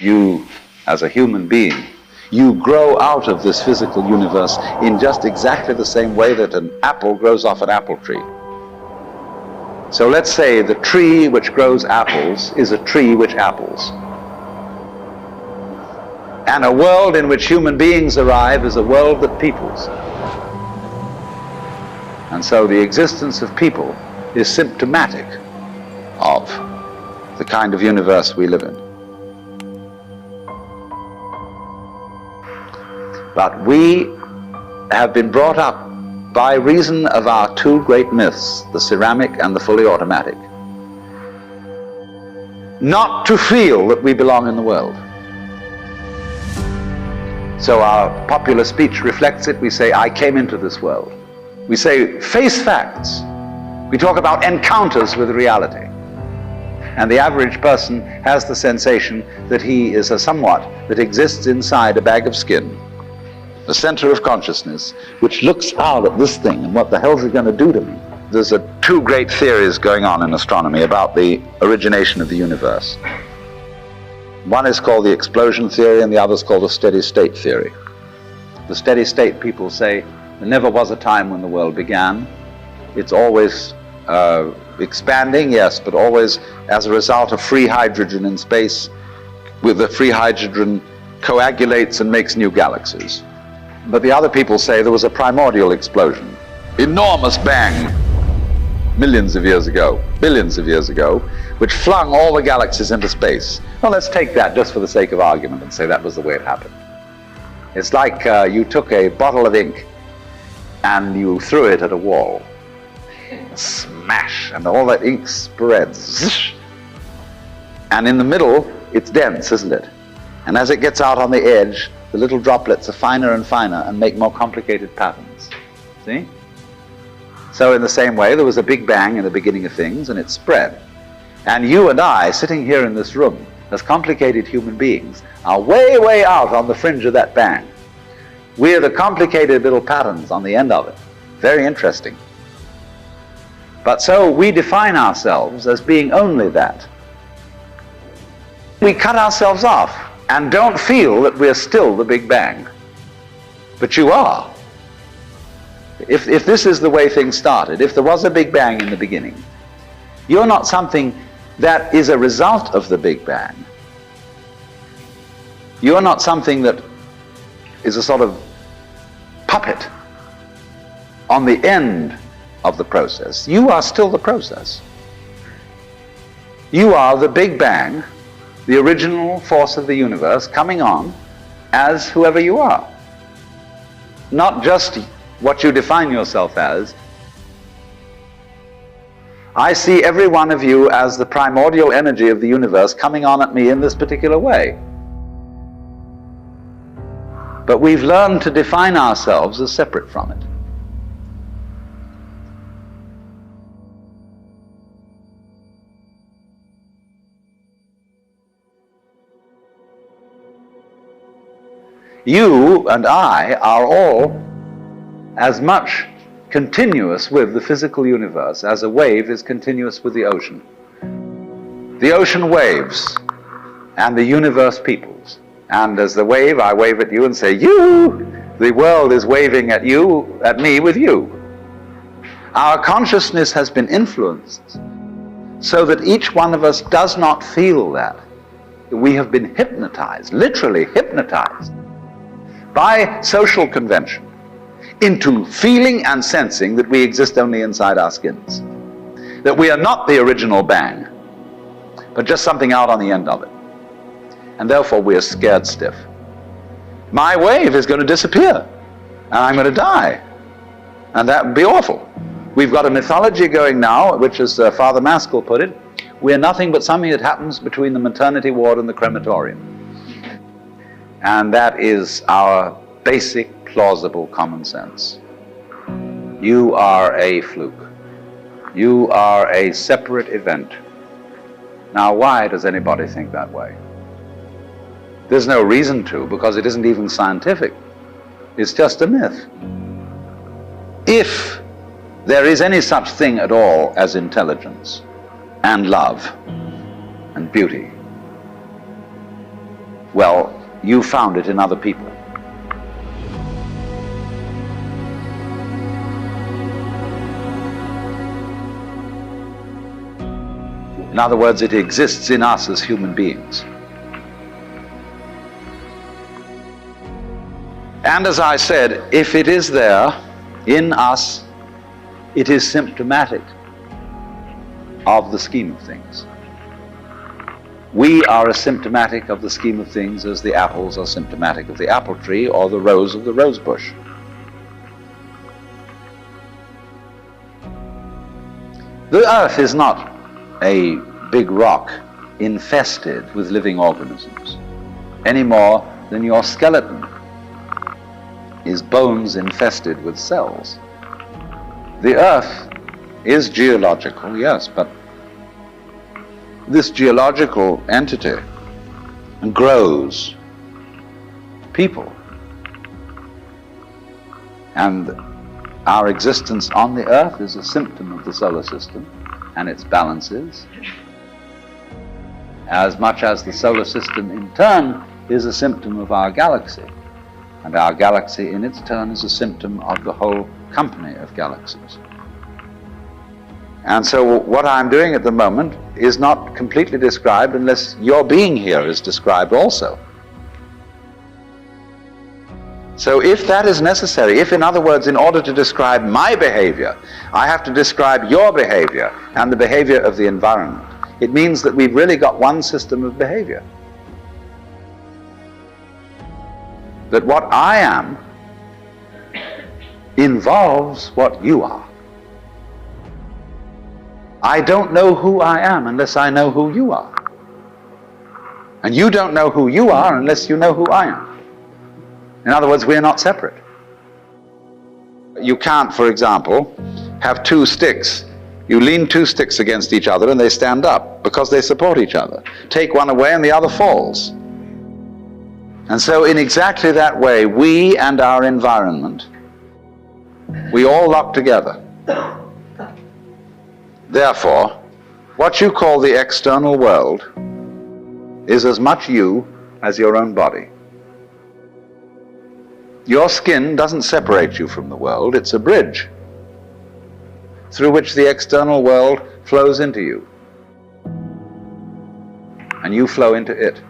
You, as a human being, you grow out of this physical universe in just exactly the same way that an apple grows off an apple tree. So let's say the tree which grows apples is a tree which apples. And a world in which human beings arrive is a world that peoples. And so the existence of people is symptomatic of the kind of universe we live in. But we have been brought up by reason of our two great myths, the ceramic and the fully automatic, not to feel that we belong in the world. So our popular speech reflects it. We say, I came into this world. We say, face facts. We talk about encounters with reality. And the average person has the sensation that he is a somewhat that exists inside a bag of skin, the center of consciousness, which looks out at this thing and what the hell's it going to do to me? There's two great theories going on in astronomy about the origination of the universe. One is called the explosion theory and the other is called the steady state theory. The steady state people say there never was a time when the world began. It's always expanding, yes, but always as a result of free hydrogen in space. With the free hydrogen coagulates and makes new galaxies. But the other people say there was a primordial explosion, enormous bang, millions of years ago, billions of years ago, which flung all the galaxies into space. Well, let's take that just for the sake of argument and say that was the way it happened. It's like you took a bottle of ink and you threw it at a wall. Smash, and all that ink spreads. And in the middle, it's dense, isn't it? And as it gets out on the edge, the little droplets are finer and finer and make more complicated patterns. See? So in the same way, there was a big bang in the beginning of things, and it spread. And you and I, sitting here in this room, as complicated human beings, are way, way out on the fringe of that bang. We're the complicated little patterns on the end of it. Very interesting. But so we define ourselves as being only that. We cut ourselves off and don't feel that we're still the Big Bang. But you are. If this is the way things started, if there was a Big Bang in the beginning, you're not something that is a result of the Big Bang. You're not something that is a sort of puppet on the end of the process. You are still the process. You are the Big Bang, the original force of the universe coming on as whoever you are. Not just what you define yourself as. I see every one of you as the primordial energy of the universe coming on at me in this particular way. But we've learned to define ourselves as separate from it. You and I are all as much continuous with the physical universe as a wave is continuous with the ocean. The ocean waves and the universe peoples. And as the wave, I wave at you and say, you! The world is waving at you, at me with you. Our consciousness has been influenced so that each one of us does not feel that. We have been hypnotized, literally hypnotized, by social convention into feeling and sensing that we exist only inside our skins. That we are not the original bang, but just something out on the end of it. And therefore we are scared stiff. My wave is going to disappear, and I'm going to die. And that would be awful. We've got a mythology going now, which as Father Maskell put it, we're nothing but something that happens between the maternity ward and the crematorium. And that is our basic, plausible common sense. You are a fluke. You are a separate event. Now, why does anybody think that way? There's no reason to, because it isn't even scientific. It's just a myth. If there is any such thing at all as intelligence and love and beauty, Well, you found it in other people. In other words, it exists in us as human beings. And as I said, if it is there in us, it is symptomatic of the scheme of things. We are as symptomatic of the scheme of things as the apples are symptomatic of the apple tree or the rose of the rose bush. The earth is not a big rock infested with living organisms, any more than your skeleton is bones infested with cells. The earth is geological, yes, but this geological entity grows people. And our existence on the earth is a symptom of the solar system and its balances, as much as the solar system in turn is a symptom of our galaxy, and our galaxy in its turn is a symptom of the whole company of galaxies. And so what I'm doing at the moment is not completely described unless your being here is described also. So if that is necessary, if in other words, in order to describe my behavior, I have to describe your behavior and the behavior of the environment, it means that we've really got one system of behavior. That what I am involves what you are. I don't know who I am unless I know who you are. And you don't know who you are unless you know who I am. In other words, we are not separate. You can't, for example, have two sticks. You lean two sticks against each other and they stand up because they support each other. Take one away and the other falls. And so in exactly that way, we and our environment, we all lock together. Therefore, what you call the external world is as much you as your own body. Your skin doesn't separate you from the world, it's a bridge through which the external world flows into you, and you flow into it.